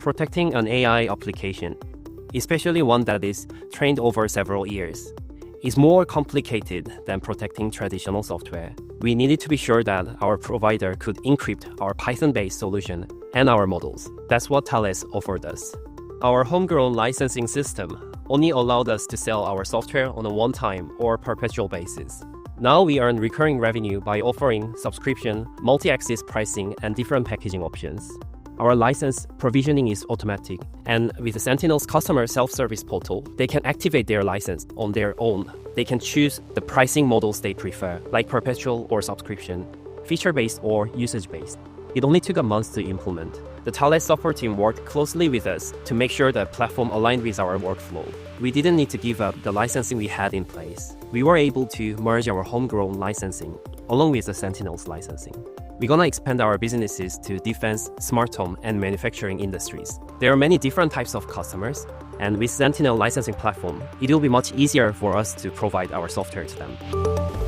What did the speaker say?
Protecting an AI application, especially one that is trained over several years, is more complicated than protecting traditional software. We needed to be sure that our provider could encrypt our Python-based solution and our models. That's what Thales offered us. Our homegrown licensing system only allowed us to sell our software on a one-time or perpetual basis. Now we earn recurring revenue by offering subscription, multi-axis pricing, and different packaging options. Our license provisioning is automatic, and with the Sentinel's customer self-service portal, they can activate their license on their own. They can choose the pricing models they prefer, like perpetual or subscription, feature-based or usage-based. It only took a month to implement. The Thales support team worked closely with us to make sure the platform aligned with our workflow. We didn't need to give up the licensing we had in place. We were able to merge our homegrown licensing along with the Sentinel's licensing. We're gonna expand our businesses to defense, smart home, and manufacturing industries. There are many different types of customers, and with Sentinel licensing platform, it will be much easier for us to provide our software to them.